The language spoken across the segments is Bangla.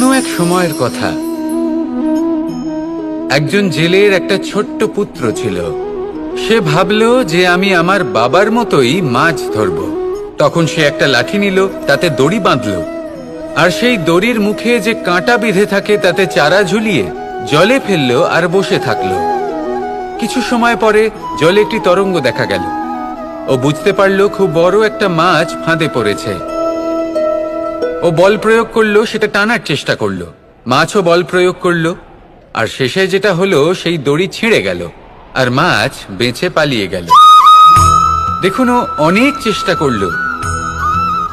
কোনো এক সময়ের কথা, একজন জেলের একটা ছোট্ট পুত্র ছিল। সে ভাবলো যে আমি আমার বাবার মতোই মাছ ধরব। তখন সে একটা লাঠি নিল, তাতে দড়ি বাঁধল, আর সেই দড়ির মুখে যে কাঁটা বিঁধে থাকে তাতে চারা ঝুলিয়ে জলে ফেললো আর বসে থাকলো। কিছু সময় পরে জলে একটি তরঙ্গ দেখা গেল। ও বুঝতে পারলো খুব বড় একটা মাছ ফাঁদে পড়েছে। ও বল প্রয়োগ করলো, সেটা টানার চেষ্টা করলো। মাছও বল প্রয়োগ করলো, আর শেষে যেটা হলো সেই দড়ি ছিঁড়ে গেল আর মাছ বেঁচে পালিয়ে গেল। দেখুন, ও অনেক চেষ্টা করলো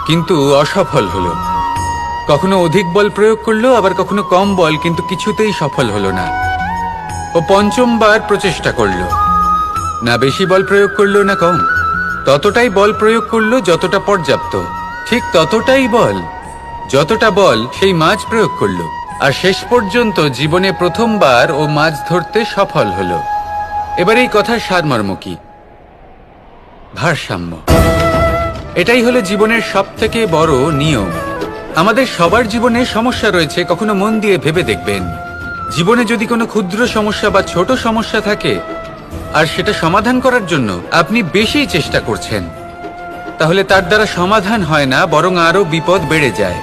কিন্তু অসফল হলো। কখনো অধিক বল প্রয়োগ করলো, আবার কখনো কম বল, কিন্তু কিছুতেই সফল হলো না। ও পঞ্চমবার প্রচেষ্টা করলো, না বেশি বল প্রয়োগ করলো না কম, ততটাই বল প্রয়োগ করলো যতটা পর্যাপ্ত, ঠিক ততটাই বল, যতটা বল সেই মাছ প্রয়োগ করলো। আর শেষ পর্যন্ত জীবনে প্রথমবার ও মাছ ধরতে সফল হলো। এবার এই কথার সারমর্ম কি? ভারসাম্য। এটাই হলো জীবনের সবথেকে বড় নিয়ম। আমাদের সবার জীবনে সমস্যা রয়েছে, কখনো মন দিয়ে ভেবে দেখবেন। জীবনে যদি কোনো ক্ষুদ্র সমস্যা বা ছোট সমস্যা থাকে আর সেটা সমাধান করার জন্য আপনি বেশি চেষ্টা করছেন, তাহলে তার দ্বারা সমাধান হয় না, বরং আরো বিপদ বেড়ে যায়।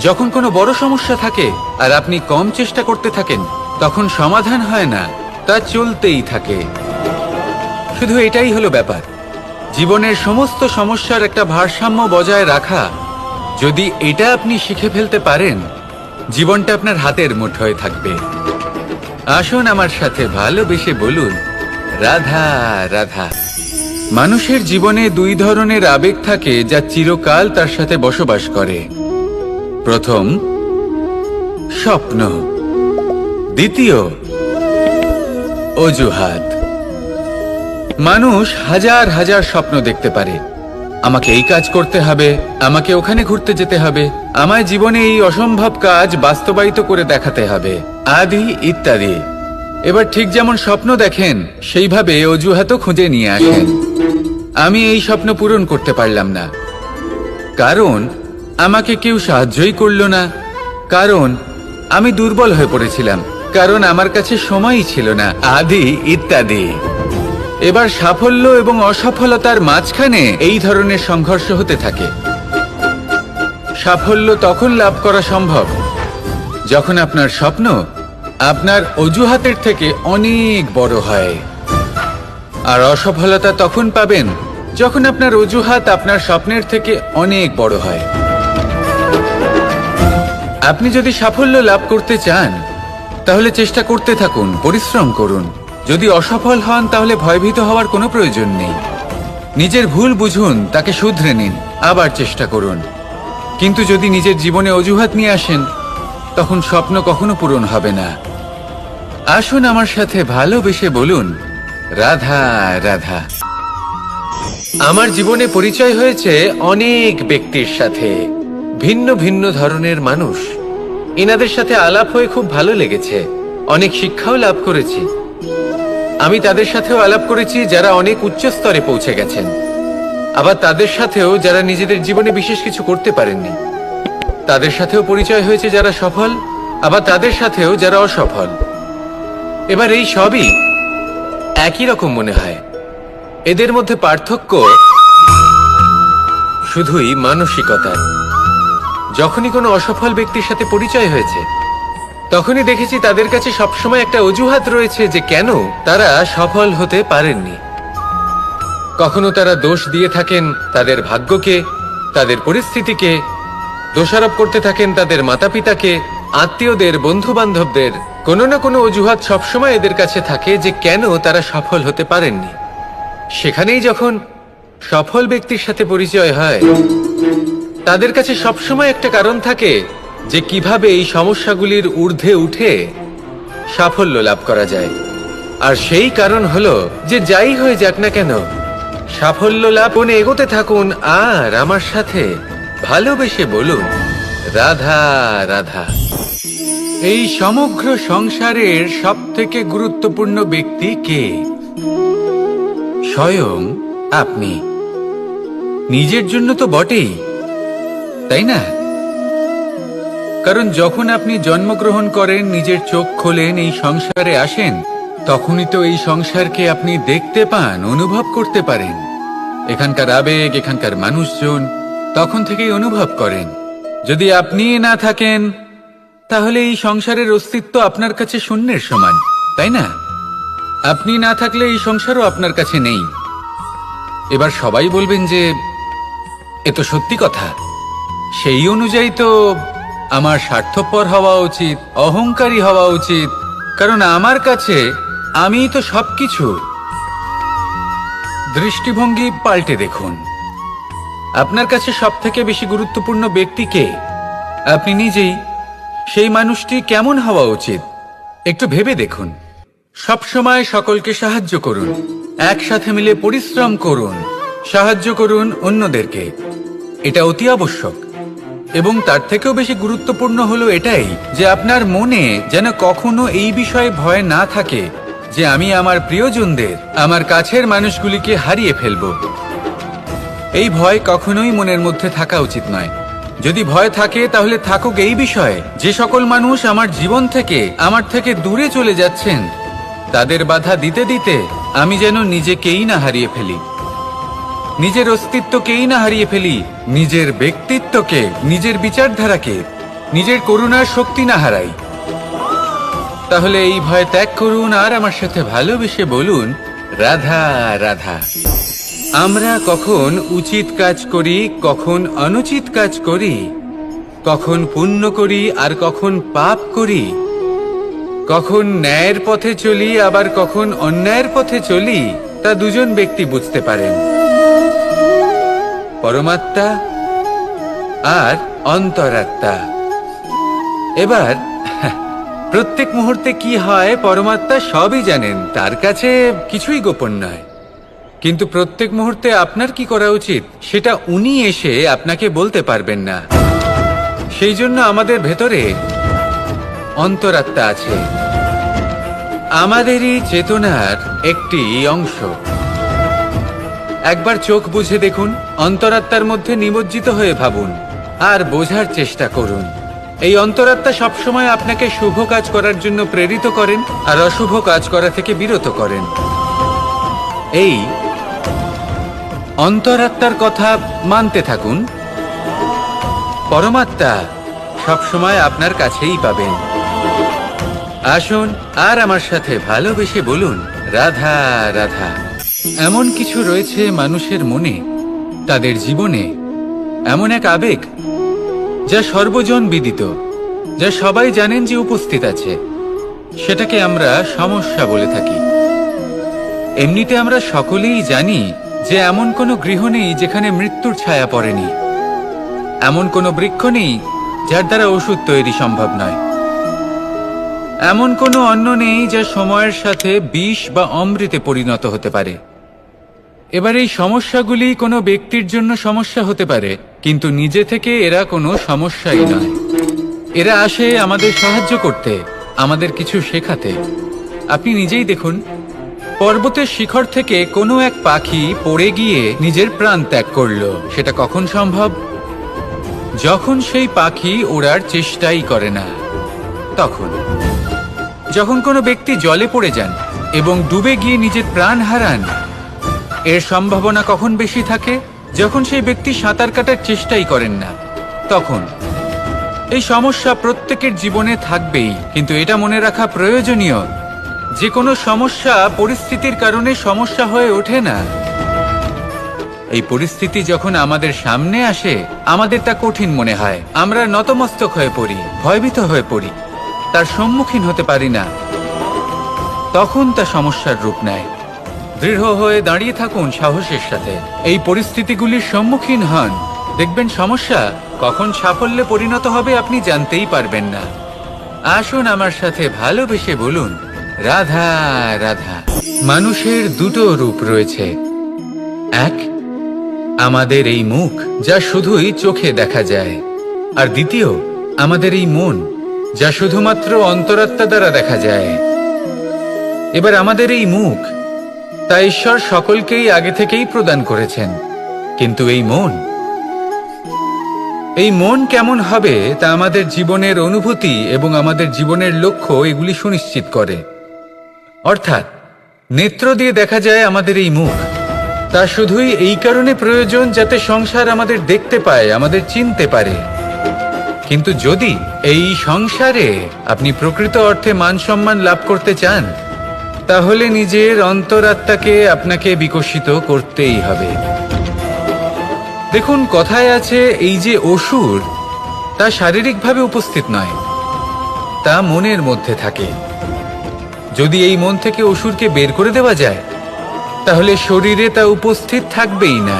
যখন কোনো বড় সমস্যা থাকে আর আপনি কম চেষ্টা করতে থাকেন, তখন সমাধান হয় না, তা চলতেই থাকে। শুধু এটাই হলো ব্যাপার। জীবনের সমস্ত সমস্যার একটা ভারসাম্য বজায় রাখা, যদি এটা আপনি শিখে ফেলতে পারেন, জীবনটা আপনার হাতের মুঠোয় থাকবে। আসুন আমার সাথে ভালোবেসে বলুন, রাধা রাধা। মানুষের জীবনে দুই ধরনের আবেগ থাকে যা চিরকাল তার সাথে বসবাস করে। প্রথম, স্বপ্ন। দ্বিতীয়, অজুহাত। মানুষ হাজার হাজার স্বপ্ন দেখতে পারে। আমাকে এই কাজ করতে হবে, আমাকে ওখানে ঘুরতে যেতে হবে, আমায় জীবনে এই অসম্ভব কাজ বাস্তবায়িত করে দেখাতে হবে, আদি ইত্যাদি। এবার ঠিক যেমন স্বপ্ন দেখেন, সেইভাবে অজুহাতও খুঁজে নিয়ে আসেন। আমি এই স্বপ্ন পূরণ করতে পারলাম না, কারণ আমাকে কেউ সাহায্যই করল না, কারণ আমি দুর্বল হয়ে পড়েছিলাম, কারণ আমার কাছে সময়ই ছিল না, আদি ইত্যাদি। এবার সাফল্য এবং অসফলতার মাঝখানে এই ধরনের সংঘর্ষ হতে থাকে। সাফল্য তখন লাভ করা সম্ভব যখন আপনার স্বপ্ন আপনার অজুহাতের থেকে অনেক বড় হয়, আর অসফলতা তখন পাবেন যখন আপনার অজুহাত আপনার স্বপ্নের থেকে অনেক বড় হয়। আপনি যদি সাফল্য লাভ করতে চান, তাহলে চেষ্টা করতে থাকুন, পরিশ্রম করুন। যদি অসফল হন, তাহলে ভয়ভীত হওয়ার কোনো প্রয়োজন নেই। নিজের ভুল বুঝুন, তাকে শুধরে নিন, আবার চেষ্টা করুন। কিন্তু যদি নিজের জীবনে অজুহাত নিয়ে আসেন, তখন স্বপ্ন কখনো পূরণ হবে না। আসুন আমার সাথে ভালোবেসে বলুন, রাধা রাধা। আমার জীবনে পরিচয় হয়েছে অনেক ব্যক্তির সাথে, ভিন্ন ভিন্ন ধরনের মানুষ। এনাদের সাথে আলাপ হয়ে খুব ভালো লেগেছে, অনেক শিক্ষাও লাভ করেছি। আমি তাদের সাথেও আলাপ করেছি যারা অনেক উচ্চ স্তরে পৌঁছে গেছেন, আবার তাদের সাথেও যারা নিজেদের জীবনে বিশেষ কিছু করতে পারেননি। তাদের সাথেও পরিচয় হয়েছে যারা সফল, আবার তাদের সাথেও যারা অসফল। এবার এই সবই একই রকম মনে হয়। এদের মধ্যে পার্থক্য শুধুই মানসিকতার। যখনই কোনো অসফল ব্যক্তির সাথে পরিচয় হয়েছে, তখনই দেখেছি তাদের কাছে সবসময় একটা অজুহাত রয়েছে যে কেন তারা সফল হতে পারেননি। কখনো তারা দোষ দিয়ে থাকেন তাদের ভাগ্যকে, তাদের পরিস্থিতিকে, দোষারোপ করতে থাকেন তাদের মাতা পিতাকে, আত্মীয়দের, বন্ধু বান্ধবদের। কোনো না কোনো অজুহাত সবসময় এদের কাছে থাকে যে কেন তারা সফল হতে পারেননি। সেখানেই যখন সফল ব্যক্তির সাথে পরিচয় হয়, তাদের কাছে সবসময় একটা কারণ থাকে যে কিভাবে এই সমস্যাগুলির ঊর্ধ্বে উঠে সাফল্য লাভ করা যায়। আর সেই কারণ হলো যে যাই হয়ে যাক না কেন, সাফল্য লাভ করে এগোতে থাকুন আর আমার সাথে ভালোবেসে বলুন, রাধা রাধা। এই সমগ্র সংসারের সবথেকে গুরুত্বপূর্ণ ব্যক্তি কে? স্বয়ং আপনি। নিজের জন্য তো বটেই, তাই না? কারণ যখন আপনি জন্মগ্রহণ করেন, নিজের চোখ খোলেন, এই সংসারে আসেন, তখনই তো এই সংসারকে আপনি দেখতে পান, অনুভব করতে পারেন। এখানকার আবেগ, এখানকার মানুষজন তখন থেকেই অনুভব করেন। যদি আপনি না থাকেন, তাহলে এই সংসারের অস্তিত্ব আপনার কাছে শূন্যের সমান, তাই না? আপনি না থাকলে এই সংসারও আপনার কাছে নেই। এবার সবাই বলবেন যে এ তো সত্যি কথা, সেই অনুযায়ী তো আমার স্বার্থপর হওয়া উচিত, অহংকারী হওয়া উচিত, কারণ আমার কাছে আমিই তো সবকিছু। দৃষ্টিভঙ্গি পাল্টে দেখুন। আপনার কাছে সবথেকে বেশি গুরুত্বপূর্ণ ব্যক্তি কে? আপনি নিজেই। সেই মানুষটি কেমন হওয়া উচিত একটু ভেবে দেখুন। সবসময় সকলকে সাহায্য করুন, একসাথে মিলে পরিশ্রম করুন, সাহায্য করুন অন্যদেরকে। এটা অতি আবশ্যক। এবং তার থেকেও বেশি গুরুত্বপূর্ণ হলো এটাই যে আপনার মনে যেন কখনো এই বিষয়ে ভয় না থাকে যে আমি আমার প্রিয়জনদের, আমার কাছের মানুষগুলিকে হারিয়ে ফেলব। এই ভয় কখনোই মনের মধ্যে থাকা উচিত নয়। যদি ভয় থাকে তাহলে থাকুক এই বিষয়ে যে সকল মানুষ আমার জীবন থেকে, আমার থেকে দূরে চলে যাচ্ছেন, তাদের বাধা দিতে দিতে আমি যেন নিজেকেই না হারিয়ে ফেলি, নিজের অস্তিত্বকেই না হারিয়ে ফেলি, নিজের ব্যক্তিত্বকে, নিজের বিচারধারাকে, নিজের করুণার শক্তি না হারাই। তাহলে এই ভয় ত্যাগ করুন আর আমার সাথে ভালোবেসে বলুন, রাধা রাধা। আমরা কখন উচিত কাজ করি, কখন অনুচিত কাজ করি, কখন পুণ্য করি আর কখন পাপ করি, কখন ন্যায়ের পথে চলি আবার কখন অন্যায়ের পথে চলি, তা দুজন ব্যক্তি বুঝতে পারেন, পরমাত্মা আর অন্তরাত্মা। এবার প্রত্যেক মুহূর্তে কি হয় পরমাত্মা সবই জানেন, তার কাছে কিছুই গোপন নয়। কিন্তু প্রত্যেক মুহূর্তে আপনার কি করা উচিত সেটা উনি এসে আপনাকে বলতে পারবেন না। সেই জন্য আমাদের ভেতরে অন্তরাত্মা আছে, আমাদেরই চেতনার একটি অংশ। একবার চোখ বুঝে দেখুন, অন্তরাত্মার মধ্যে নিমজ্জিত হয়ে ভাবুন আর বোঝার চেষ্টা করুন। এই অন্তরাত্মা সবসময় আপনাকে শুভ কাজ করার জন্য প্রেরিত করেন আর অশুভ কাজ করা থেকে বিরত করেন। এই অন্তরাত্মার কথা মানতে থাকুন, পরমাত্মা সবসময় আপনার কাছেই পাবেন। আসুন আর আমার সাথে ভালোবেসে বলুন, রাধা রাধা। এমন কিছু রয়েছে মানুষের মনে, তাদের জীবনে এমন এক আবেগ যা সর্বজন বিদিত, যা সবাই জানেন যে উপস্থিত আছে। সেটাকে আমরা সমস্যা বলে থাকি। এমনিতে আমরা সকলেই জানি যে এমন কোনো গৃহ নেই যেখানে মৃত্যুর ছায়া পড়েনি, এমন কোনো বৃক্ষ নেই যার দ্বারা ওষুধ তৈরি সম্ভব নয়, এমন কোনো অন্ন নেই যা সময়ের সাথে বিষ বা অমৃতে পরিণত হতে পারে। এবার এই সমস্যাগুলি কোনো ব্যক্তির জন্য সমস্যা হতে পারে, কিন্তু নিজে থেকে এরা কোনো সমস্যাই নয়। এরা আসে আমাদের সাহায্য করতে, আমাদের কিছু শেখাতে। আপনি নিজেই দেখুন, পর্বতের শিখর থেকে কোনো এক পাখি পড়ে গিয়ে নিজের প্রাণ ত্যাগ করলো। সেটা কখন সম্ভব? যখন সেই পাখি ওড়ার চেষ্টাই করে না। তখন যখন কোনো ব্যক্তি জলে পড়ে যান এবং ডুবে গিয়ে নিজের প্রাণ হারান, এর সম্ভাবনা কখন বেশি থাকে? যখন সেই ব্যক্তি সাঁতার কাটার চেষ্টাই করেন না। তখন এই সমস্যা প্রত্যেকের জীবনে থাকবেই, কিন্তু এটা মনে রাখা প্রয়োজনীয় যে কোনো সমস্যা পরিস্থিতির কারণে সমস্যা হয়ে ওঠে না। এই পরিস্থিতি যখন আমাদের সামনে আসে, আমাদের তা কঠিন মনে হয়, আমরা নতমস্তক হয়ে পড়ি, ভয়ভীত হয়ে পড়ি, তার সম্মুখীন হতে পারি না। তখন তা সমস্যার রূপ নেয়। দৃঢ় হয়ে দাঁড়িয়ে থাকুন সাহসের সাথে, এই পরিস্থিতিগুলির সম্মুখীন হন, দেখবেন সমস্যা কখন সাফল্যে পরিণত হবে আপনি জানতেই পারবেন না। আসুন আমার সাথে ভালোবেসে বলুন, রাধা রাধা। মানুষের দুটো রূপ রয়েছে, এক আমাদের এই মুখ যা শুধুই চোখে দেখা যায়, আর দ্বিতীয় আমাদের এই মন যা শুধুমাত্র অন্তরাত্মা দ্বারা দেখা যায়। এবার আমাদের এই মুখ তা ঈশ্বর সকলকেই আগে থেকেই প্রদান করেছেন, কিন্তু এই মন এই মন কেমন হবে তা আমাদের জীবনের অনুভূতি এবং আমাদের জীবনের লক্ষ্য এগুলি সুনিশ্চিত করে। অর্থাৎ নেত্র দিয়ে দেখা যায় আমাদের এই মুখ, তা শুধুই এই কারণে প্রয়োজন যাতে সংসার আমাদের দেখতে পায়, আমাদের চিনতে পারে। কিন্তু যদি এই সংসারে আপনি প্রকৃত অর্থে মান সম্মান লাভ করতে চান, তাহলে নিজের অন্তরাত্মাকে আপনাকে বিকশিত করতেই হবে। দেখুন, কথায় আছে এই যে অসুর, তা শারীরিকভাবে উপস্থিত নয়, তা মনের মধ্যে থাকে। যদি এই মন থেকে অসুরকে বের করে দেওয়া যায়, তাহলে শরীরে তা উপস্থিত থাকবেই না।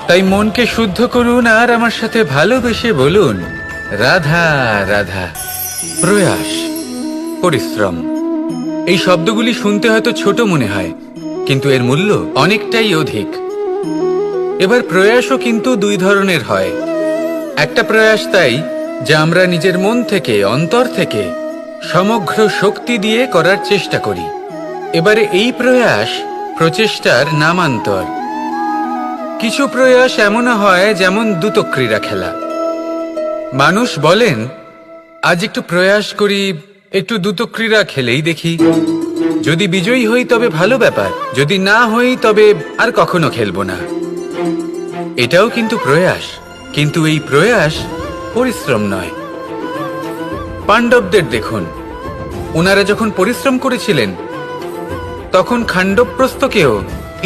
তাই মনকে শুদ্ধ করুন আর আমার সাথে ভালোবেসে বলুন, রাধা রাধা। প্রয়াস, পরিশ্রম, এই শব্দগুলি শুনতে হয়তো ছোট মনে হয়, কিন্তু এর মূল্য অনেকটাই অধিক। এবার প্রয়াসও কিন্তু দুই ধরনের হয়। একটা প্রয়াস তাই যা আমরা নিজের মন থেকে, অন্তর থেকে সমগ্র শক্তি দিয়ে করার চেষ্টা করি। এবারে এই প্রয়াস প্রচেষ্টার নামান্তর। কিছু প্রয়াস এমনও হয় যেমন দ্রুতক্রীড়া খেলা। মানুষ বলেন, আজ একটু প্রয়াস করি, একটু দ্রুতক্রীড়া খেলেই দেখি, যদি বিজয়ী হই তবে ভালো ব্যাপার, যদি না হই তবে আর কখনো খেলবো না। এটাও কিন্তু প্রয়াস, কিন্তু এই প্রয়াস পরিশ্রম নয়। পাণ্ডবদের দেখুন, ওনারা যখন পরিশ্রম করেছিলেন তখন খাণ্ডবপ্রস্থকেও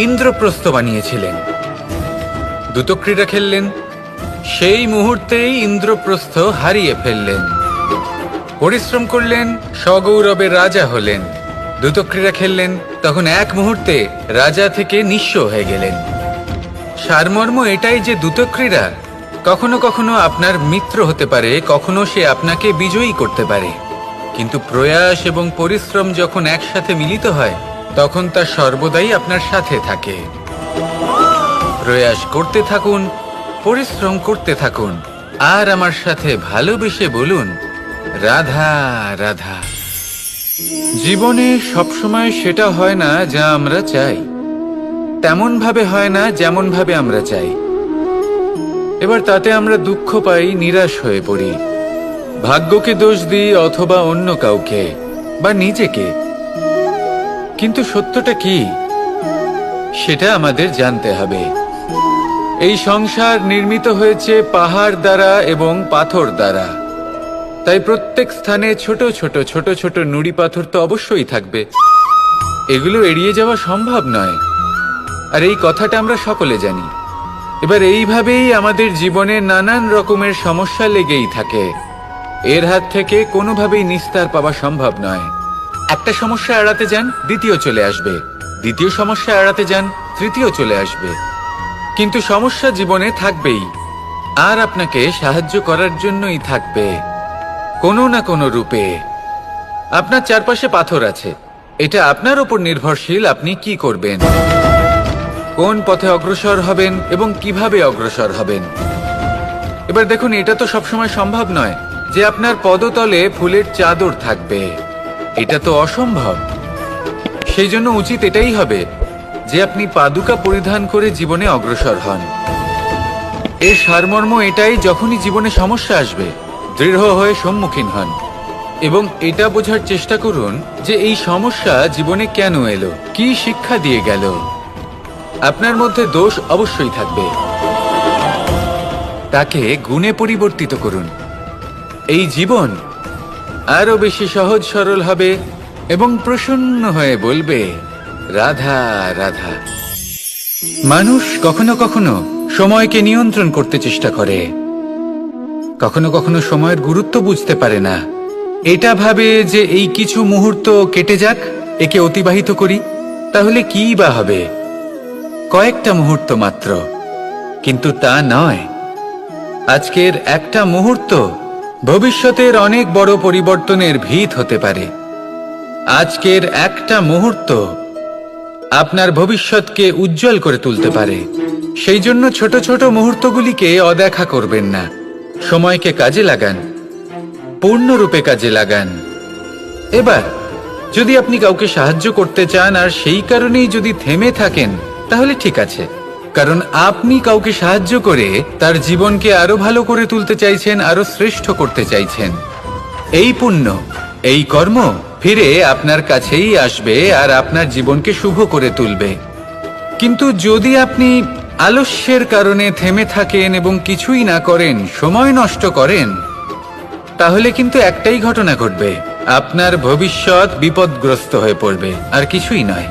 ইন্দ্রপ্রস্থ বানিয়েছিলেন। দ্রুতক্রীড়া খেললেন, সেই মুহূর্তেই ইন্দ্রপ্রস্থ হারিয়ে ফেললেন। পরিশ্রম করলেন, সগৌরবে রাজা হলেন। দ্রুতক্রীড়া খেললেন, তখন এক মুহূর্তে রাজা থেকে নিঃস্ব হয়ে গেলেন। সারমর্ম এটাই যে দ্রুতক্রীড়া কখনো কখনো আপনার মিত্র হতে পারে, কখনো সে আপনাকে বিজয়ী করতে পারে, কিন্তু প্রয়াস এবং পরিশ্রম যখন একসাথে মিলিত হয় তখন তা সর্বদাই আপনার সাথে থাকে। প্রয়াস করতে থাকুন, পরিশ্রম করতে থাকুন, আর আমার সাথে ভালোবেসে বলুন, রাধা রাধা। জীবনে সবসময় সেটা হয় না যা আমরা চাই, তেমন ভাবে হয় না যেমন ভাবে আমরা চাই। এবার তাতে আমরা দুঃখ পাই, নিরাশ হয়ে পড়ি, ভাগ্যকে দোষ দিই অথবা অন্য কাউকে বা নিজেকে। কিন্তু সত্যটা কি সেটা আমাদের জানতে হবে। এই সংসার নির্মিত হয়েছে পাহাড় দ্বারা এবং পাথর দ্বারা, তাই প্রত্যেক স্থানে ছোট ছোট ছোট ছোট নুড়ি পাথর তো অবশ্যই থাকবে। এগুলো এড়িয়ে যাওয়া সম্ভব নয়, আর এই কথাটা আমরা সকলে জানি। এবার এইভাবেই আমাদের জীবনে নানান রকমের সমস্যা লেগেই থাকে। এর হাত থেকে কোনোভাবেই নিস্তার পাওয়া সম্ভব নয়। একটা সমস্যা এড়াতে যান, দ্বিতীয় চলে আসবে, দ্বিতীয় সমস্যা এড়াতে যান, তৃতীয় চলে আসবে। কিন্তু সমস্যা জীবনে থাকবেই, আর আপনাকে সাহায্য করার জন্যই থাকবে কোনো না কোনো রূপে। আপনার চারপাশে পাথর আছে, এটা আপনার উপর নির্ভরশীল আপনি কি করবেন, কোন পথে অগ্রসর হবেন এবং কিভাবে অগ্রসর হবেন। এবার দেখুন, এটা তো সবসময় সম্ভব নয় যে আপনার পদতলে ফুলের চাদর থাকবে, এটা তো অসম্ভব। সেই জন্য উচিত এটাই হবে যে আপনি পাদুকা পরিধান করে জীবনে অগ্রসর হন। এর সারমর্ম এটাই, যখনই জীবনে সমস্যা আসবে দৃঢ় হয়ে সম্মুখীন হন এবং এটা বোঝার চেষ্টা করুন যে এই সমস্যা জীবনে কেন এলো, কি শিক্ষা দিয়ে গেল। আপনার মধ্যে দোষ অবশ্যই থাকবে, তাকে গুণে পরিবর্তিত করুন। এই জীবন আরো বেশি সহজ সরল হবে এবং প্রসন্ন হয়ে বলবে, রাধা রাধা। মানুষ কখনো কখনো সময়কে নিয়ন্ত্রণ করতে চেষ্টা করে, কখনো কখনো সময়ের গুরুত্ব বুঝতে পারে না। এটা ভাবে যে এই কিছু মুহূর্ত কেটে যাক, একে অতিবাহিত করি, তাহলে কি বা হবে, কয়েকটা মুহূর্ত মাত্র। কিন্তু তা নয়, আজকের একটা মুহূর্ত ভবিষ্যতের অনেক বড় পরিবর্তনের ভিত হতে পারে। আজকের একটা মুহূর্ত আপনার ভবিষ্যৎকে উজ্জ্বল করে তুলতে পারে। সেই জন্য ছোট ছোট মুহূর্তগুলিকে অদেখা করবেন না, সময়কে কাজে লাগান, পূর্ণরূপে কাজে লাগান। এবার যদি আপনি কাউকে সাহায্য করতে চান আর সেই কারণেই যদি থেমে থাকেন, তাহলে ঠিক আছে, কারণ আপনি কাউকে সাহায্য করে তার জীবনকে আরো ভালো করে তুলতে চাইছেন, আরো শ্রেষ্ঠ করতে চাইছেন। এই পুণ্য, এই কর্ম ফিরে আপনার কাছেই আসবে আর আপনার জীবনকে শুভ করে তুলবে। কিন্তু যদি আপনি আলস্যের কারণে থেমে থাকেন এবং কিছুই না করেন, সময় নষ্ট করেন, তাহলে কিন্তু একটাই ঘটনা ঘটবে, আপনার ভবিষ্যৎ বিপদগ্রস্ত হয়ে পড়বে, আর কিছুই নয়।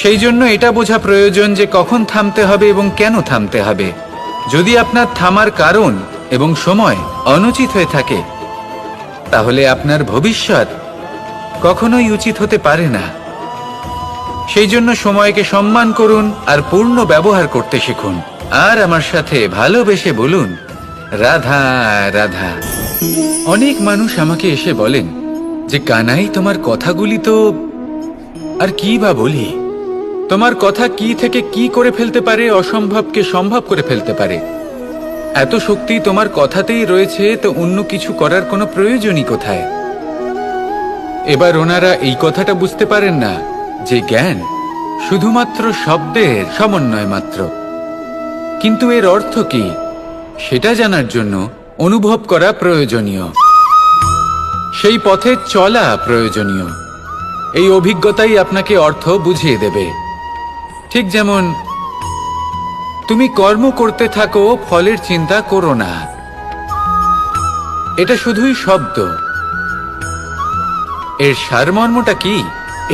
সেই জন্য এটা বোঝা প্রয়োজন যে কখন থামতে হবে এবং কেন থামতে হবে। যদি আপনার থামার কারণ এবং সময় অনুচিত হয়ে থাকে, তাহলে আপনার ভবিষ্যৎ কখনোই উচিত হতে পারে না। সেই জন্য সময়কে সম্মান করুন আর পূর্ণ ব্যবহার করতে শিখুন। আর আমার সাথে ভালোবেসে বলুন, রাধা রাধা। অনেক মানুষ আমাকে এসে বলেন যে কানাই, তোমার কথাগুলি তো আর কি বা বলি, তোমার কথা কি থেকে কি করে ফেলতে পারে, অসম্ভবকে সম্ভব করে ফেলতে পারে। এত শক্তি তোমার কথাতেই রয়েছে, তো অন্য কিছু করার কোনো প্রয়োজনই কোথায়? এবার ওনারা এই কথাটা বুঝতে পারেন না যে জ্ঞান শুধুমাত্র শব্দের সমন্বয় মাত্র। কিন্তু এর অর্থ কি সেটা জানার জন্য অনুভব করা প্রয়োজনীয়, সেই পথে চলা প্রয়োজনীয়। এই অভিজ্ঞতাই আপনাকে অর্থ বুঝিয়ে দেবে। ঠিক যেমন তুমি কর্ম করতে থাকো, ফলের চিন্তা করো না, এটা শুধুই শব্দ। এর সারমর্মটা কি,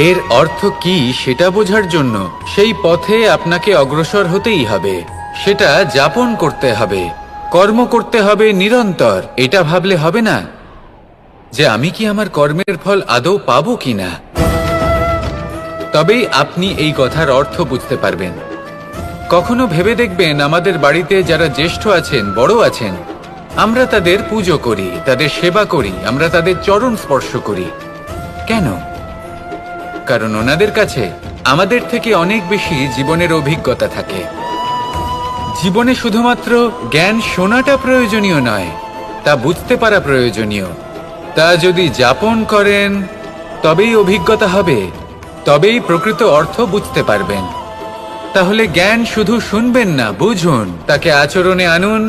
এর অর্থ কি সেটা বোঝার জন্য সেই পথে আপনাকে অগ্রসর হতেই হবে, সেটা যাপন করতে হবে, কর্ম করতে হবে নিরন্তর। এটা ভাবলে হবে না যে আমি কি আমার কর্মের ফল আদৌ পাবো কিনা। তবেই আপনি এই কথার অর্থ বুঝতে পারবেন। কখনো ভেবে দেখবেন, আমাদের বাড়িতে যারা জ্যেষ্ঠ আছেন, বড় আছেন, আমরা তাদের পুজো করি, তাদের সেবা করি, আমরা তাদের চরণ স্পর্শ করি। কেন? কারণ ওনাদের কাছে আমাদের থেকে অনেক বেশি জীবনের অভিজ্ঞতা থাকে। জীবনে শুধুমাত্র জ্ঞান শোনাটা প্রয়োজনীয় নয়, তা বুঝতে পারা প্রয়োজনীয়। তা যদি যাপন করেন তবেই অভিজ্ঞতা হবে, তবেই প্রকৃত অর্থ বুঝতে পারবেন। তাহলে জ্ঞান শুধু শুনবেন না, বুঝুন, তাকে আচরণে আনুন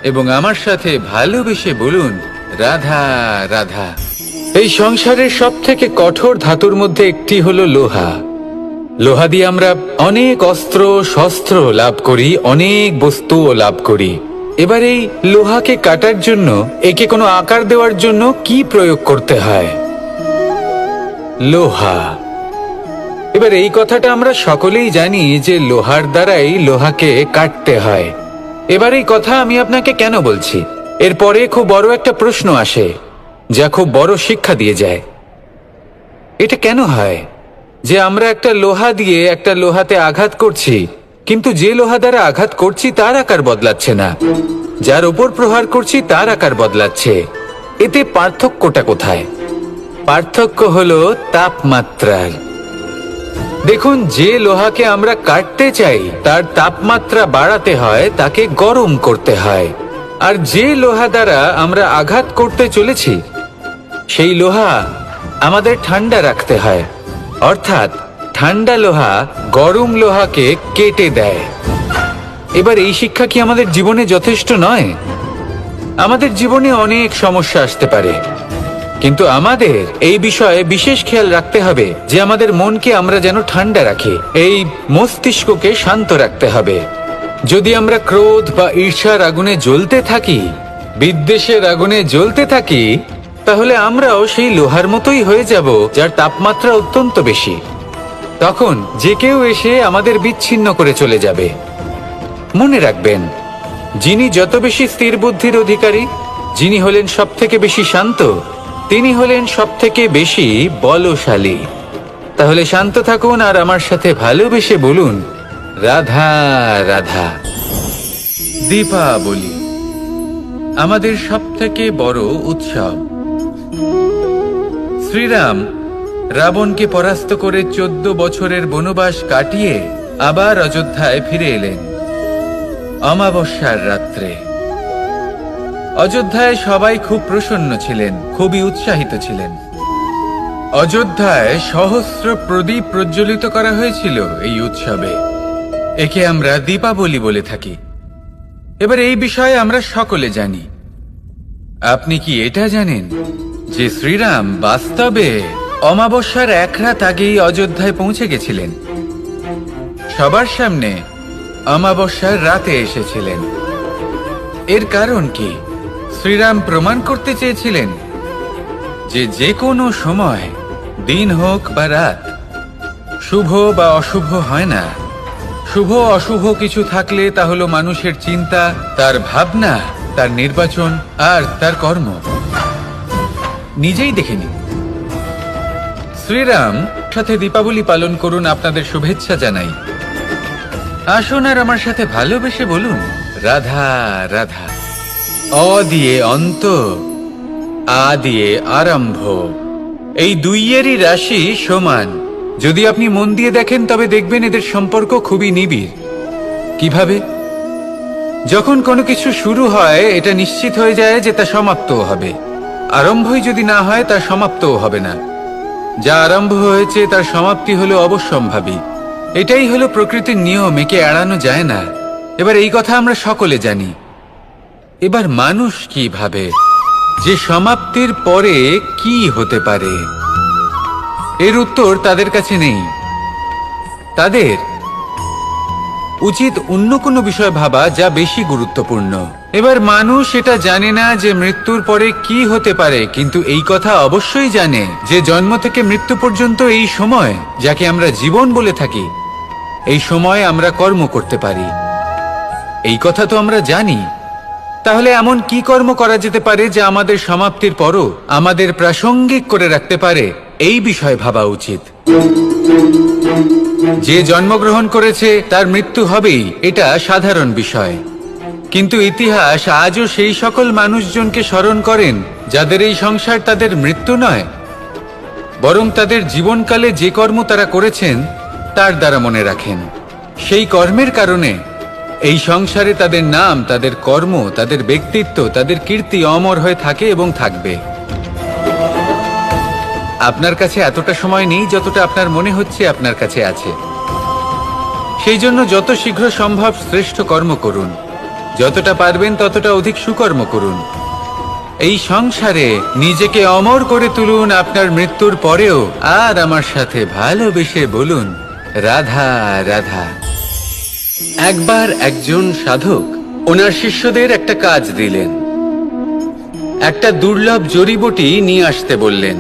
এবং আমার সাথে ভালোবেসে বলুন, রাধা রাধা। এই সংসারের সব থেকে কঠোর ধাতুর মধ্যে একটি হলো লোহা। লোহা দিয়ে আমরা অনেক অস্ত্র শস্ত্র লাভ করি, অনেক বস্তুও লাভ করি। এবার এই লোহাকে কাটার জন্য, একে কোনো আকার দেওয়ার জন্য কি প্রয়োগ করতে হয়? লোহা। এবার এই কথাটা আমরা সকলেই জানি যে লোহার দ্বারাই লোহাকে কাটতে হয়। এবার এই কথা আমি আপনাকে কেন বলছি, এরপরে খুব বড় একটা প্রশ্ন আসে যা খুব বড় শিক্ষা দিয়ে যায়। এটা কেন হয় যে আমরা একটা লোহা দিয়ে একটা লোহাতে আঘাত করছি, কিন্তু যে লোহা দ্বারা আঘাত করছি তার আকার বদলাচ্ছে না, যার উপর প্রহার করছি তার আকার বদলাচ্ছে? এতে পার্থক্যটা কোথায়? পার্থক্য হলো তাপমাত্রার। দেখুন, যে লোহাকে আমরা কাটতে চাই তার তাপমাত্রা বাড়াতে হয়, তাকে গরম করতে হয়। আর যে লোহা দ্বারা আমরা আঘাত করতে চলেছি সেই লোহা আমাদের ঠান্ডা রাখতে হয়। অর্থাৎ ঠান্ডা লোহা গরম লোহাকে কেটে দেয়। এবার এই শিক্ষা কি আমাদের জীবনে যথেষ্ট নয়? আমাদের জীবনে অনেক সমস্যা আসতে পারে, কিন্তু আমাদের এই বিষয়ে বিশেষ খেয়াল রাখতে হবে যে আমাদের মনকে আমরা যেন ঠান্ডা রাখি, এই মস্তিষ্ককে শান্ত রাখতে হবে। যদি আমরা ক্রোধ বা ঈর্ষার আগুনে জ্বলতে থাকি, বিদ্বেষের আগুনে জ্বলতে থাকি, তাহলে আমরাও সেই লোহার মতোই হয়ে যাব যার তাপমাত্রা অত্যন্ত বেশি। তখন যে কেউ এসে আমাদের বিচ্ছিন্ন করে চলে যাবে। মনে রাখবেন, যিনি যত বেশি স্থির বুদ্ধির অধিকারী, যিনি হলেন সব থেকে বেশি শান্ত, তিনি হলেন সব থেকে বেশি বলশালী। তাহলে শান্ত থাকুন আর আমার সাথে ভালোবেসে বলুন, রাধা রাধা। দীপাবলি আমাদের সব থেকে বড় উৎসব। শ্রীরাম রাবণকে পরাস্ত করে 14 বছরের বনবাস কাটিয়ে আবার অযোধ্যায় ফিরে এলেন অমাবস্যার রাত্রে। অযোধ্যায় সবাই খুব প্রসন্ন ছিলেন, খুবই উৎসাহিত ছিলেন। অযোধ্যায় সহস্র প্রদীপ প্রজ্বলিত করা হয়েছিল এই উৎসবে। একে আমরা দীপাবলি বলে থাকি। এবার এই বিষয়ে আমরা সকলে জানি। আপনি কি এটা জানেন যে শ্রীরাম বাস্তবে অমাবস্যার এক রাত আগেই অযোধ্যায় পৌঁছে গেছিলেন? সবার সামনে অমাবস্যার রাতে এসেছিলেন। এর কারণ কি? শ্রীরাম প্রমাণ করতে চেয়েছিলেন যে যে কোনো সময়, দিন হোক বা রাত, শুভ বা অশুভ হয় না। শুভ অশুভ কিছু থাকলে তা হলো মানুষের চিন্তা, তার ভাবনা, তার নির্বাচন আর তার কর্ম। নিজেই দেখে নিন। শ্রীরাম সাথে দীপাবলি পালন করুন, আপনাদের শুভেচ্ছা জানাই। আসুন আর আমার সাথে ভালোবেসে বলুন, রাধা রাধা। অ দিয়ে অন্ত, আ দিয়ে আরম্ভ। এই দুইয়েরই রাশি সমান। যদি আপনি মন দিয়ে দেখেন তবে দেখবেন এদের সম্পর্ক খুবই নিবিড়। কিভাবে? যখন কোনো কিছু শুরু হয় এটা নিশ্চিত হয়ে যায় যে তা সমাপ্তও হবে। আরম্ভই যদি না হয় তা সমাপ্তও হবে না। যা আরম্ভ হয়েছে তার সমাপ্তি হলো অবশ্যম্ভাবী। এটাই হলো প্রকৃতির নিয়ম, একে এড়ানো যায় না। এবার এই কথা আমরা সকলে জানি। এবার মানুষ কি ভাবে যে সমাপ্তির পরে কি হতে পারে, এর উত্তর তাদের কাছে নেই। তাদের উচিত অন্য কোনো বিষয় ভাবা যা বেশি গুরুত্বপূর্ণ। এবার মানুষ এটা জানে না যে মৃত্যুর পরে কি হতে পারে, কিন্তু এই কথা অবশ্যই জানে যে জন্ম থেকে মৃত্যু পর্যন্ত এই সময়, যাকে আমরা জীবন বলে থাকি, এই সময় আমরা কর্ম করতে পারি। এই কথা তো আমরা জানি। তাহলে এমন কি কর্ম করা যেতে পারে যা আমাদের সমাপ্তির পরও আমাদের প্রাসঙ্গিক করে রাখতে পারে, এই বিষয়ে ভাবা উচিত। যে জন্মগ্রহণ করেছে তার মৃত্যু হবেই, এটা সাধারণ বিষয়। কিন্তু ইতিহাস আজও সেই সকল মানুষজনকে স্মরণ করেন যাদের এই সংসার তাদের মৃত্যু নয়, বরং তাদের জীবনকালে যে কর্ম তারা করেছেন তার দ্বারা মনে রাখেন। সেই কর্মের কারণে এই সংসারে তাদের নাম, তাদের কর্ম, তাদের ব্যক্তিত্ব, তাদের কীর্তি অমর হয়ে থাকে এবং থাকবে। আপনার কাছে এতটা সময় নেই যতটা আপনার মনে হচ্ছে আপনার কাছে আছে। সেই জন্য যত শীঘ্র সম্ভব শ্রেষ্ঠ কর্ম করুন, যতটা পারবেন ততটা অধিক সুকর্ম করুন। এই সংসারে নিজেকে অমর করে তুলুন আপনার মৃত্যুর পরেও। আর আমার সাথে ভালোবেসে বলুন, রাধা রাধা। একবার একজন সাধক ওনার শিষ্যদের একটা কাজ দিলেন। একটা দুর্লভ জড়িবুটি নিয়ে আসতে বললেন।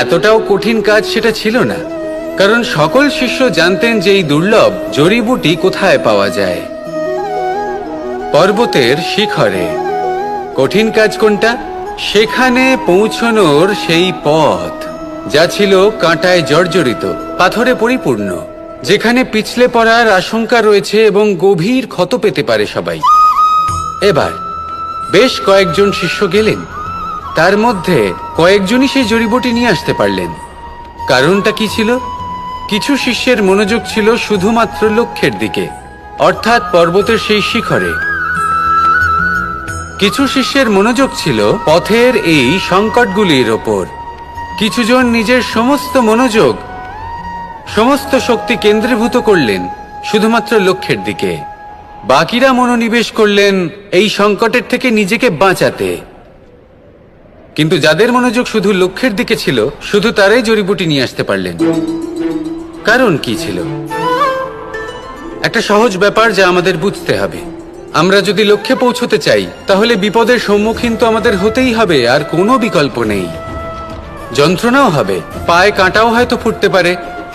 এতটাও কঠিন কাজ সেটা ছিল না, কারণ সকল শিষ্য জানতেন যে এই দুর্লভ জড়িবুটি কোথায় পাওয়া যায়। পর্বতের শিখরে। কঠিন কাজ কোনটা? সেখানে পৌঁছনোর সেই পথ, যা ছিল কাঁটায় জর্জরিত, পাথরে পরিপূর্ণ, যেখানে পিছলে পড়ার আশঙ্কা রয়েছে এবং গভীর ক্ষত পেতে পারে সবাই। এবার বেশ কয়েকজন শিষ্য গেলেন। তার মধ্যে কয়েকজনই সেই জড়িবুটি নিয়ে আসতে পারলেন। কারণটা কি ছিল? কিছু শিষ্যের মনোযোগ ছিল শুধুমাত্র লক্ষ্যের দিকে, অর্থাৎ পর্বতের সেই শিখরে। কিছু শিষ্যের মনোযোগ ছিল পথের এই সংকটগুলির ওপর। কিছুজন নিজের সমস্ত মনোযোগ, সমস্ত শক্তি কেন্দ্রীভূত করলেন শুধুমাত্র লক্ষ্যের দিকে। বাকিরা মনোনিবেশ করলেন এই সংকটের থেকে নিজেকে বাঁচাতে। কিন্তু যাদের মনোযোগ শুধু লক্ষ্যের দিকে ছিল, শুধু তারাই জড়িবুটি নিয়ে আসতে পারলেন। কারণ কি ছিল? একটা সহজ ব্যাপার যা আমাদের বুঝতে হবে। আমরা যদি লক্ষ্যে পৌঁছতে চাই তাহলে বিপদের সম্মুখীন তো আমাদের হতেই হবে, আর কোনো বিকল্প নেই। যন্ত্রণাও হবে, পায়ে কাঁটাও হয়তো ফুটতে পারে,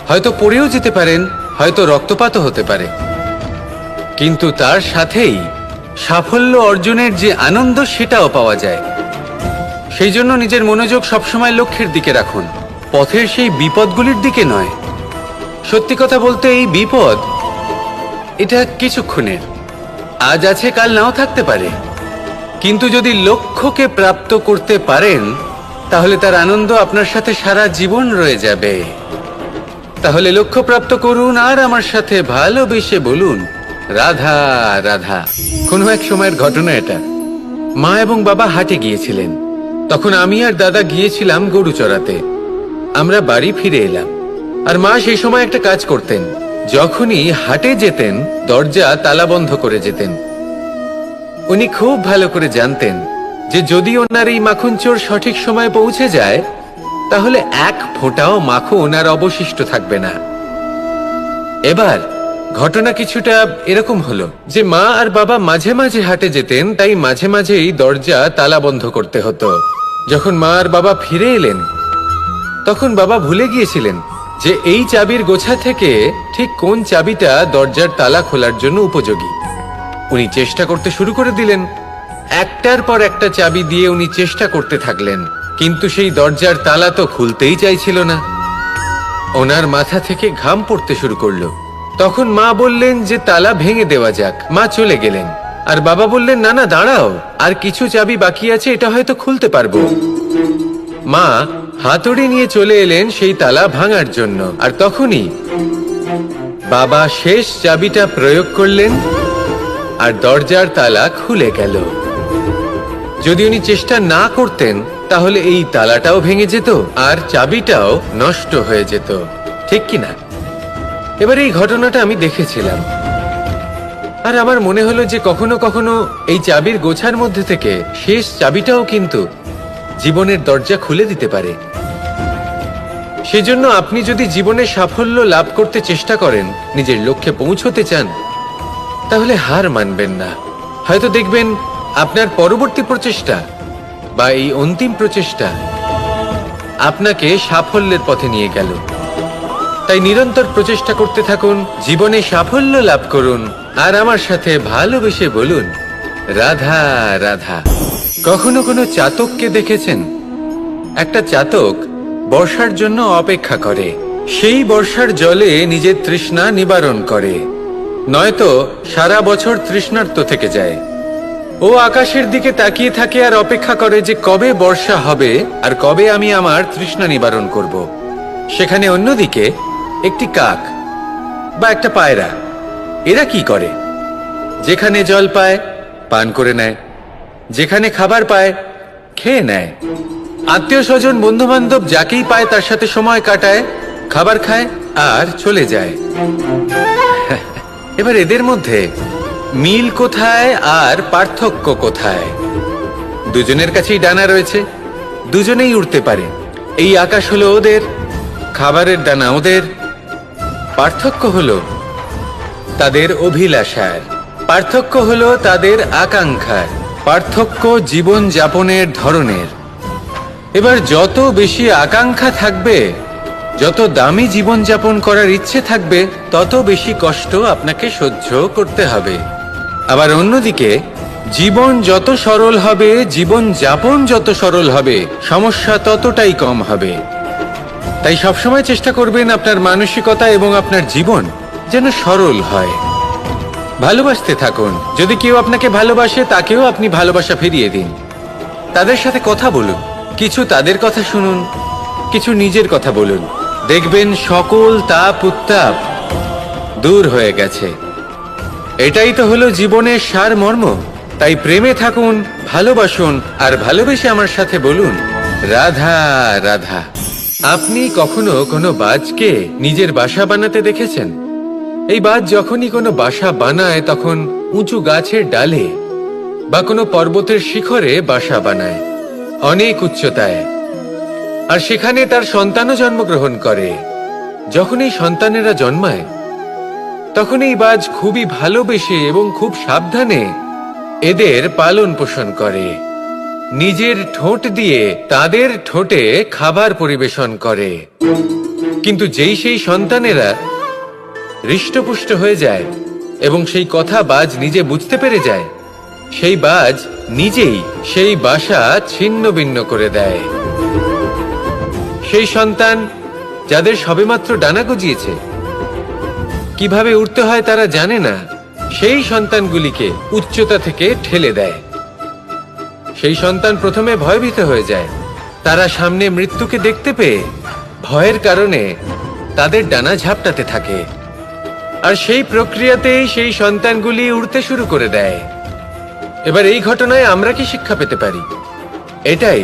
হয়তো পড়েও যেতে পারেন, হয়তো রক্তপাতও হতে পারে। কিন্তু তার সাথেই সাফল্য অর্জনের যে আনন্দ সেটাও পাওয়া যায়। সেই জন্য নিজের মনোযোগ সবসময় লক্ষ্যের দিকে রাখুন, পথের সেই বিপদগুলির দিকে নয়। সত্যি কথা বলতে এই বিপদ এটা কিছুক্ষণের, আজ আছে কাল নাও থাকতে পারে। কিন্তু যদি লক্ষ্যকে প্রাপ্ত করতে পারেন তাহলে তার আনন্দ আপনার সাথে সারা জীবন রয়ে যাবে। তাহলে লক্ষ্য প্রাপ্ত করুন আর আমার সাথে ভালোবেসে বলুন, রাধা রাধা। কোনো এক সময়ের ঘটনা এটা। মা এবং বাবা হাটে গিয়েছিলেন। তখন আমি আর দাদা গিয়েছিলাম গরু চড়াতে। আমরা বাড়ি ফিরে এলাম, আর মা সেই সময় একটা কাজ করতেন। যখনই হাটে যেতেন দরজা তালা বন্ধ করে যেতেন। উনি খুব ভালো করে জানতেন যে যদি ওনার এই মাখন চোর সঠিক সময়ে পৌঁছে যায় তাহলে এক ফোঁটাও মাখন আর অবশিষ্ট থাকবে না। এবার ঘটনা কিছুটা এরকম হলো যে মা আর বাবা মাঝে মাঝে হাটে যেতেন, তাই মাঝে মাঝেই দরজা তালা বন্ধ করতে হতো। যখন মা আর বাবা ফিরে এলেন তখন বাবা ভুলে গিয়েছিলেন যে এই চাবির গোছা থেকে ঠিক কোন চাবিটা দরজার তালা খোলার জন্য উপযোগী। উনি চেষ্টা করতে শুরু করে দিলেন। একটার পর একটা চাবি দিয়ে উনি চেষ্টা করতে থাকলেন, কিন্তু সেই দরজার তালা তো খুলতেই চাইছিল না। ওনার মাথা থেকে ঘাম পড়তে শুরু করলো। তখন মা বললেন যে তালা ভেঙে দেওয়া যাক। মা চলে গেলেন আর বাবা বললেন না না দাঁড়াও, আর কিছু চাবি বাকি আছে, এটা হয়তো খুলতে পারবো। মা হাতুড়ি নিয়ে চলে এলেন সেই তালা ভাঙার জন্য, আর তখনই বাবা শেষ চাবিটা প্রয়োগ করলেন আর দরজার তালা খুলে গেল। যদি উনি চেষ্টা না করতেন তাহলে এই তালাটাও ভেঙে যেত আর চাবিটাও নষ্ট হয়ে যেত, ঠিক কিনা? এবার এই ঘটনাটা আমি দেখেছিলাম আর আমার মনে হলো যে কখনো কখনো এই চাবির গোছার মধ্যে থেকে শেষ চাবিটাও কিন্তু জীবনের দরজা খুলে দিতে পারে। সেজন্য আপনি যদি জীবনে সাফল্য লাভ করতে চেষ্টা করেন, নিজের লক্ষ্যে পৌঁছতে চান, তাহলে হার মানবেন না। হয়তো দেখবেন আপনার পরবর্তী প্রচেষ্টা বা এই অন্তিম প্রচেষ্টা আপনাকে সাফল্যের পথে নিয়ে গেল। তাই নিরন্তর প্রচেষ্টা করতে থাকুন, জীবনে সাফল্য লাভ করুন আর আমার সাথে ভালোবেসে বলুন রাধা রাধা। কখনো কোনো চাতককে দেখেছেন? একটা চাতক বর্ষার জন্য অপেক্ষা করে, সেই বর্ষার জলে নিজের তৃষ্ণা নিবারণ করে, নয়তো সারা বছর তৃষ্ণার্ত থেকে যায়। ও আকাশের দিকে তাকিয়ে থাকে আর অপেক্ষা করে যে কবে বর্ষা হবে আর কবে আমি আমার তৃষ্ণা নিবারণ করব। সেখানে অন্যদিকে একটি কাক বা একটা পায়রা, এরা কি করে? যেখানে জল পায় পান করে নেয়, যেখানে খাবার পায় খেয়ে নেয়, আত্মীয় স্বজন বন্ধু বান্ধব যাকেই পায় তার সাথে সময় কাটায়, খাবার খায় আর চলে যায়। এবার এদের মধ্যে মিল কোথায় আর পার্থক্য কোথায়? দুজনের কাছেই ডানা রয়েছে, দুজনেই উড়তে পারে। এই আকাশ হলো ওদের, খাবারের ডানা ওদের। পার্থক্য হলো তাদের অভিলাষার, পার্থক্য হলো তাদের আকাঙ্ক্ষার, পার্থক্য জীবন যাপনের ধরনের। এবার যত বেশি আকাঙ্ক্ষা থাকবে, যত দামি জীবন যাপন করার ইচ্ছে থাকবে, তত বেশি কষ্ট আপনাকে সহ্য করতে হবে। আবার অন্যদিকে জীবন যত সরল হবে, জীবন যাপন যত সরল হবে, সমস্যা ততটাই কম হবে। তাই সবসময় চেষ্টা করবেন আপনার মানসিকতা এবং আপনার জীবন যেন সরল হয়। ভালোবাসতে থাকুন। যদি কেউ আপনাকে ভালোবাসে, তাকেও আপনি ভালোবাসা ফিরিয়ে দিন। তাদের সাথে কথা বলুন, কিছু তাদের কথা শুনুন, কিছু নিজের কথা বলুন। দেখবেন সকল তাপ উত্তাপ দূর হয়ে গেছে। এটাই তো হলো জীবনের সারমর্ম। তাই প্রেমে থাকুন, ভালোবাসুন আর ভালোবেসে আমার সাথে বলুন রাধা রাধা। আপনি কখনো কোনো বাজকে নিজের বাসা বানাতে দেখেছেন? এই বাজ যখনই কোনো বাসা বানায় তখন উঁচু গাছের ডালে বা কোনো পর্বতের শিখরে বাসা বানায়, অনেক উচ্চতায়, আর সেখানে তার সন্তানও জন্মগ্রহণ করে। যখন এই সন্তানেরা জন্মায় তখন এই বাজ খুবই ভালোবেসে এবং খুব সাবধানে এদের পালন পোষণ করে, নিজের ঠোঁট দিয়ে তাদের ঠোঁটে খাবার পরিবেশন করে। কিন্তু যেই সেই সন্তানেরা হৃষ্টপুষ্ট হয়ে যায় এবং সেই কথা বাজ নিজে বুঝতে পেরে যায়, সেই বাজ নিজেই সেই বাসা ছিন্ন ভিন্ন করে দেয়। সেই সন্তান যাদের সবেমাত্র ডানা গজিয়েছে, কিভাবে উঠতে হয় তারা জানে না, সেই সন্তানগুলিকে উচ্চতা থেকে ঠেলে দেয়। সেই সন্তান প্রথমে ভয়ভীত হয়ে যায়। তারা সামনে মৃত্যুকে দেখতে পেয়ে ভয়ের কারণে তাদের ডানা ঝাপটাতে থাকে, আর সেই প্রক্রিয়াতেই সেই সন্তানগুলি উড়তে শুরু করে দেয়। এবার এই ঘটনায় আমরা কি শিক্ষা পেতে পারি? এটাই,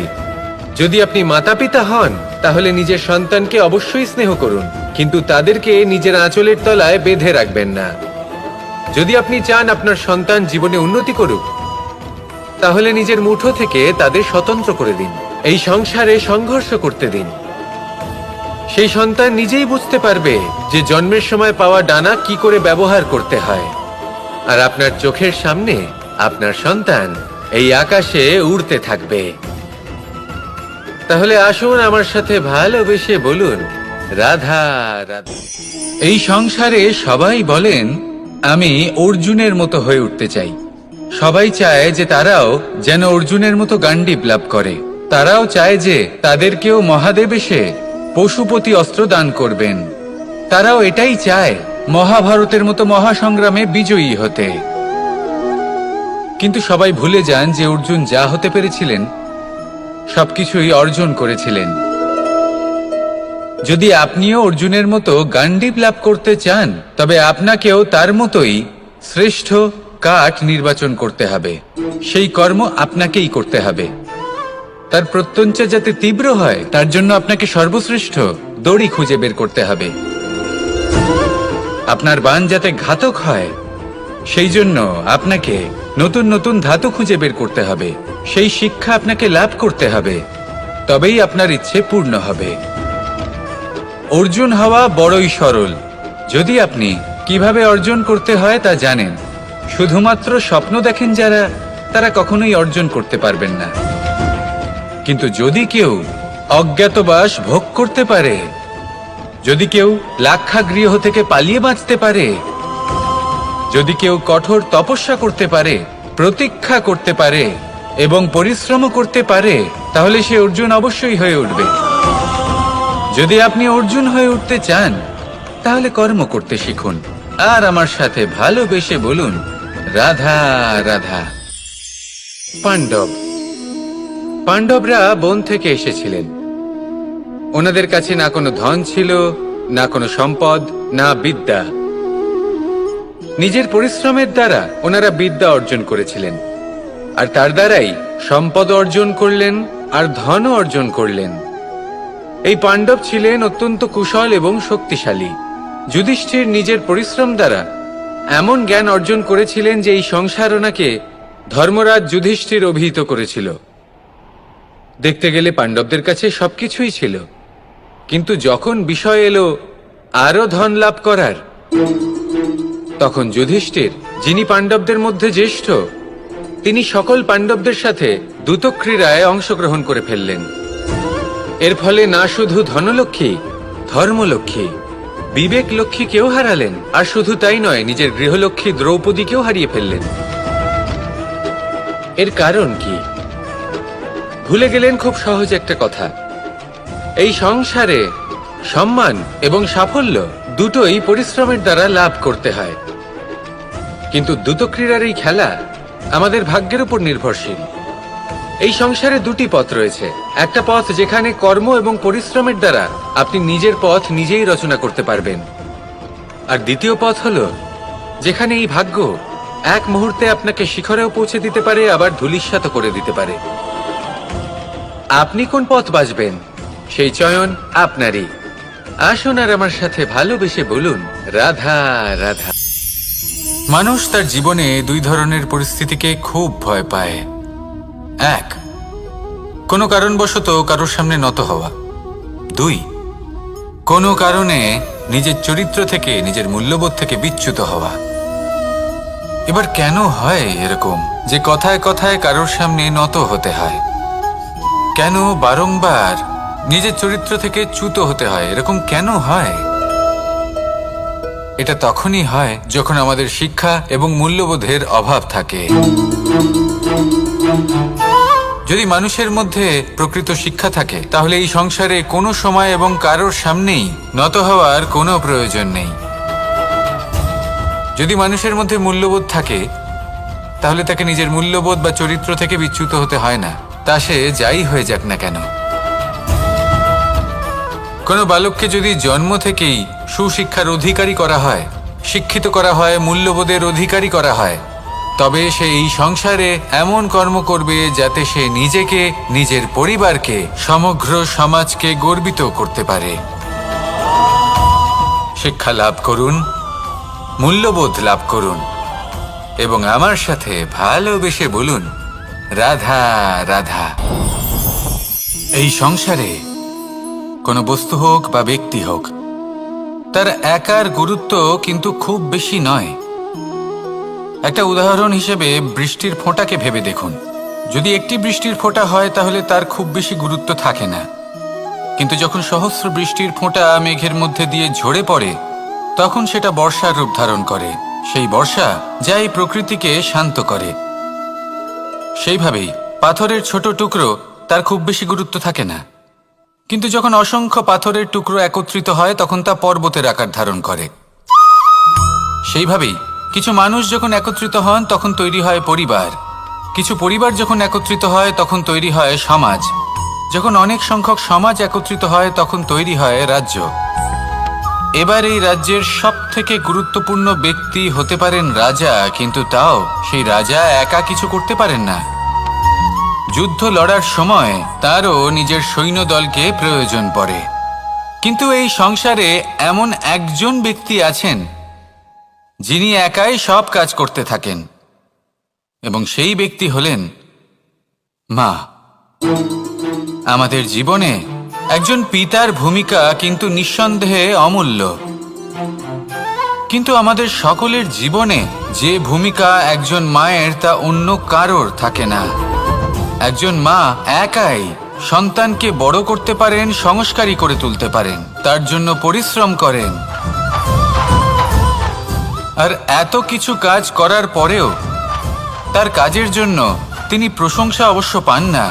যদি আপনি মাতা পিতা হন তাহলে নিজের সন্তানকে অবশ্যই স্নেহ করুন, কিন্তু তাদেরকে নিজের আঁচলের তলায় বেঁধে রাখবেন না। যদি আপনি চান আপনার সন্তান জীবনে উন্নতি করুক, তাহলে নিজের মুঠো থেকে তাদের স্বতন্ত্র করে দিন। এই সংসারে সংঘর্ষ করতে দিন। সেই সন্তান নিজেই বুঝতে পারবে যে জন্মের সময় পাওয়া ডানা কি করে ব্যবহার করতে হয়। আর আপনার চোখের সামনে আপনার সন্তান এই আকাশে উড়তে থাকবে। তাহলে আসুন আমার সাথে ভালোবেসে বলুন, রাধা রাধা। এই সংসারে সবাই বলেন আমি অর্জুনের মতো হয়ে উঠতে চাই। সবাই চায় যে তারাও যেন অর্জুনের মতো গান্ডীব লাভ করে। তারাও চায় যে তাদেরকেও মহাদেব এসে পশুপতি অস্ত্র দান করবেন। তারাও এটাই চায় মহাভারতের মতো মহাসংগ্রামে বিজয়ী হতে। কিন্তু সবাই ভুলে যান যে অর্জুন যা হতে পেরেছিলেন সবকিছুই অর্জন করেছিলেন। যদি আপনিও অর্জুনের মতো গান্ডীব লাভ করতে চান, তবে আপনাকেও তার মতোই শ্রেষ্ঠ কাঠ নির্বাচন করতে হবে। সেই কর্ম আপনাকেই করতে হবে। তার প্রত্যঞ্চা যাতে তীব্র হয়, তার জন্য আপনাকে সর্বশ্রেষ্ঠ দড়ি খুঁজে বের করতে হবে। আপনার বাণ যাতে ঘাতক হয়, সেই জন্য আপনাকে নতুন নতুন ধাতু খুঁজে বের করতে হবে। সেই শিক্ষা আপনাকে লাভ করতে হবে, তবেই আপনার ইচ্ছে পূর্ণ হবে। অর্জুন হওয়া বড়ই সরল, যদি আপনি কিভাবে অর্জন করতে হয় তা জানেন। শুধুমাত্র স্বপ্ন দেখেন যারা, তারা কখনোই অর্জন করতে পারবেন না। কিন্তু যদি কেউ অজ্ঞাতবাস ভোগ করতে পারে, যদি কেউ লাক্ষাগৃহ থেকে পালিয়ে বাঁচতে পারে, যদি কেউ কঠোর তপস্যা করতে পারে, প্রতীক্ষা করতে পারে এবং পরিশ্রম করতে পারে, তাহলে সে অর্জুন অবশ্যই হয়ে উঠবে। যদি আপনি অর্জুন হয়ে উঠতে চান, তাহলে কর্ম করতে শিখুন আর আমার সাথে ভালোবেসে বলুন, রাধা রাধা। পাণ্ডবরা বন থেকে এসেছিলেন। ওনাদের কাছে না কোনো ধন ছিল, না কোনো সম্পদ, না বিদ্যা। নিজের পরিশ্রমের দ্বারা ওনারা বিদ্যা অর্জন করেছিলেন, আর তার দ্বারাই সম্পদ অর্জন করলেন আর ধনও অর্জন করলেন। এই পাণ্ডব ছিলেন অত্যন্ত কুশল এবং শক্তিশালী। যুধিষ্ঠির নিজের পরিশ্রম দ্বারা এমন জ্ঞান অর্জন করেছিলেন যে এই সংসার ওনাকে ধর্মরাজ যুধিষ্ঠির অভিহিত করেছিল। দেখতে গেলে পাণ্ডবদের কাছে সবকিছুই ছিল, কিন্তু যখন বিষয় এলো আরো ধন লাভ করার, তখন যুধিষ্ঠির, যিনি পাণ্ডবদের মধ্যে জ্যেষ্ঠ, তিনি সকল পাণ্ডবদের সাথে দ্যুতক্রীড়ায় অংশগ্রহণ করে ফেললেন। এর ফলে না শুধু ধনলক্ষ্মী, ধর্মলক্ষ্মী, বিবেক লক্ষ্মীকেও হারালেন, আর শুধু তাই নয়, নিজের গৃহলক্ষ্মী দ্রৌপদীকেও হারিয়ে ফেললেন। এর কারণ কি? ভুলে গেলেন খুব সহজ একটা কথা, এই সংসারে সম্মান এবং সাফল্য দুটোই পরিশ্রমের দ্বারা লাভ করতে হয়। কিন্তু দ্যুতক্রীড়ার এই খেলা আমাদের ভাগ্যের উপর নির্ভরশীল। এই সংসারে দুটি পথ রয়েছে। একটা পথ যেখানে কর্ম এবং পরিশ্রমের দ্বারা আপনি নিজের পথ নিজেই রচনা করতে পারবেন, আর দ্বিতীয় পথ হলো যেখানে এই ভাগ্য এক মুহূর্তে আপনাকে শিখরেও পৌঁছে দিতে পারে, আবার ধূলিসাৎ করে দিতে পারে। আপনি কোন পথ বাছবেন, সেই চয়ন আপনারই। আসুন আর আমার সাথে ভালোবেসে বলুন, রাধা রাধা। মানুষ তার জীবনে দুই ধরনের পরিস্থিতিকে খুব ভয় পায়। এক, কোনো কারণবশত কারোর সামনে নত হওয়া। দুই, কোনো কারণে নিজের চরিত্র থেকে, নিজের মূল্যবোধ থেকে বিচ্যুত হওয়া। এবার কেন হয় এরকম যে কথায় কথায় কারোর সামনে নত হতে হয়? কেন বারংবার নিজের চরিত্র থেকে চ্যুত হতে হয়? এরকম কেন হয়? এটা তখনই হয় যখন আমাদের শিক্ষা এবং মূল্যবোধের অভাব থাকে। যদি মানুষের মধ্যে প্রকৃত শিক্ষা থাকে, তাহলে এই সংসারে কোনো সময় এবং কারোর সামনেই নত হওয়ার কোনো প্রয়োজন নেই। যদি মানুষের মধ্যে মূল্যবোধ থাকে, তাহলে তাকে নিজের মূল্যবোধ বা চরিত্র থেকে বিচ্যুত হতে হয় না, তা সে যাই হয়ে যাক না কেন। কোনো বালককে যদি জন্ম থেকেই সুশিক্ষার অধিকারী করা হয়, শিক্ষিত করা হয়, মূল্যবোধের অধিকারী করা হয়, তবে সে এই সংসারে এমন কর্ম করবে যাতে সে নিজেকে, নিজের পরিবারকে, সমগ্র সমাজকে গর্বিত করতে পারে। শিক্ষা লাভ করুন, মূল্যবোধ লাভ করুন এবং আমার সাথে ভালোবেসে বলুন, রাধা রাধা। এই সংসারে কোনো বস্তু হোক বা ব্যক্তি হোক, তার একার গুরুত্ব কিন্তু খুব বেশি নয়। একটা উদাহরণ হিসেবে বৃষ্টির ফোঁটাকে ভেবে দেখুন। যদি একটি বৃষ্টির ফোঁটা হয় তাহলে তার খুব বেশি গুরুত্ব থাকে না, কিন্তু যখন সহস্র বৃষ্টির ফোঁটা মেঘের মধ্যে দিয়ে ঝরে পড়ে তখন সেটা বর্ষার রূপ ধারণ করে। সেই বর্ষা যা এই প্রকৃতিকে শান্ত করে। সেইভাবেই পাথরের ছোট টুকরো, তার খুব বেশি গুরুত্ব থাকে না, কিন্তু যখন অসংখ্য পাথরের টুকরো একত্রিত হয় তখন তা পর্বতের আকার ধারণ করে। সেইভাবেই কিছু মানুষ যখন একত্রিত হন তখন তৈরি হয় পরিবার, কিছু পরিবার যখন একত্রিত হয় তখন তৈরি হয় সমাজ, যখন অনেক সংখ্যক সমাজ একত্রিত হয় তখন তৈরি হয় রাজ্য। এবার এই রাজ্যের সবথেকে গুরুত্বপূর্ণ ব্যক্তি হতে পারেন রাজা, কিন্তু তাও সেই রাজা একা কিছু করতে পারেন না। যুদ্ধ লড়ার সময় তারও নিজের সৈন্যদলকে প্রয়োজন পড়ে। কিন্তু এই সংসারে এমন একজন ব্যক্তি আছেন যিনি একাই সব কাজ করতে থাকেন, এবং সেই ব্যক্তি হলেন মা। আমাদের জীবনে একজন পিতার ভূমিকা কিন্তু নিঃসন্দেহে অমূল্য, কিন্তু আমাদের সকলের জীবনে যে ভূমিকা একজন মায়ের তা অন্য কারোর থাকে না। একজন মা একাই সন্তানকে বড় করতে পারেন, সংস্কারী করে তুলতে পারেন, তার জন্য পরিশ্রম করেন। আর এত কিছু কাজ করার পরেও তার কাজের জন্য তিনি প্রশংসা অবশ্য পান না।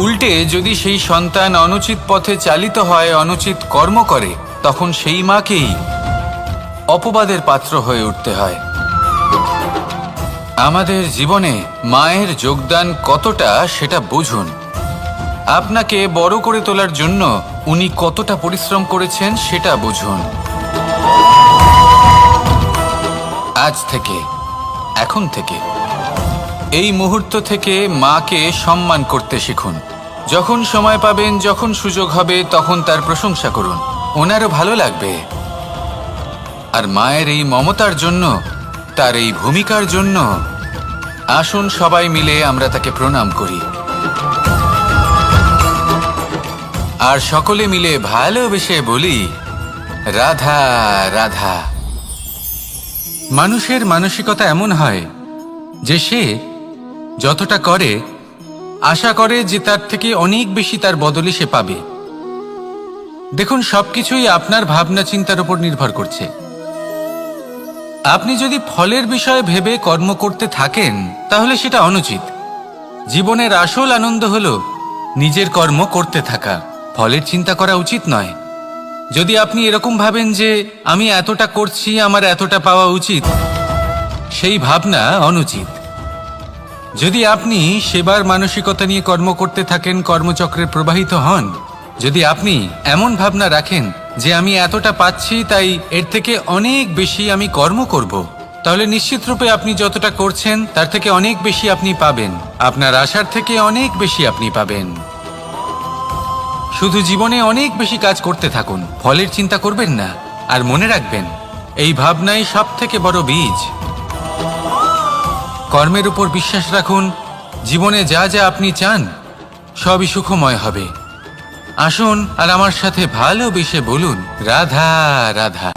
উল্টে যদি সেই সন্তান অনুচিত পথে চালিত হয়, অনুচিত কর্ম করে, তখন সেই মাকেই অপবাদের পাত্র হয়ে উঠতে হয়। আমাদের জীবনে মায়ের যোগদান কতটা সেটা বুঝুন। আপনাকে বড় করে তোলার জন্য উনি কতটা পরিশ্রম করেছেন সেটা বুঝুন। আজ থেকে, এখন থেকে, এই মুহূর্ত থেকে মাকে সম্মান করতে শিখুন। যখন সময় পাবেন, যখন সুযোগ হবে, তখন তার প্রশংসা করুন, ওনারও ভালো লাগবে। আর মায়ের এই মমতার জন্য, তার এই ভূমিকার জন্য আসুন সবাই মিলে আমরা তাকে প্রণাম করি, আর সকলে মিলে ভালোবেসে বলি, রাধা রাধা। মানুষের মানসিকতা এমন হয় যে সে যতটা করে আশা করে যে তার থেকে অনেক বেশি তার বদলে সে পাবে। দেখুন, সবকিছুই আপনার ভাবনা চিন্তার উপর নির্ভর করছে। আপনি যদি ফলের বিষয়ে ভেবে কর্ম করতে থাকেন তাহলে সেটা অনুচিত। জীবনের আসল আনন্দ হলো নিজের কর্ম করতে থাকা, ফলের চিন্তা করা উচিত নয়। যদি আপনি এরকম ভাবেন যে আমি এতটা করছি, আমার এতটা পাওয়া উচিত, সেই ভাবনা অনুচিত। যদি আপনি সেবার মানসিকতা নিয়ে কর্ম করতে থাকেন, কর্মচক্রে প্রবাহিত হন, যদি আপনি এমন ভাবনা রাখেন যে আমি এতটা পাচ্ছি তাই এর থেকে অনেক বেশি আমি কর্ম করব, তাহলে নিশ্চিতরূপে আপনি যতটা করছেন তার থেকে অনেক বেশি আপনি পাবেন, আপনার আশার থেকে অনেক বেশি আপনি পাবেন। শুধু জীবনে অনেক বেশি কাজ করতে থাকুন, ফলের চিন্তা করবেন না। আর মনে রাখবেন, এই ভাবনাই সব থেকে বড় বীজ। কর্মের উপর বিশ্বাস রাখুন, জীবনে যা যা আপনি চান সবই সুখময় হবে। আসুন আর আমার সাথে ভালোবেসে বলুন, রাধা রাধা।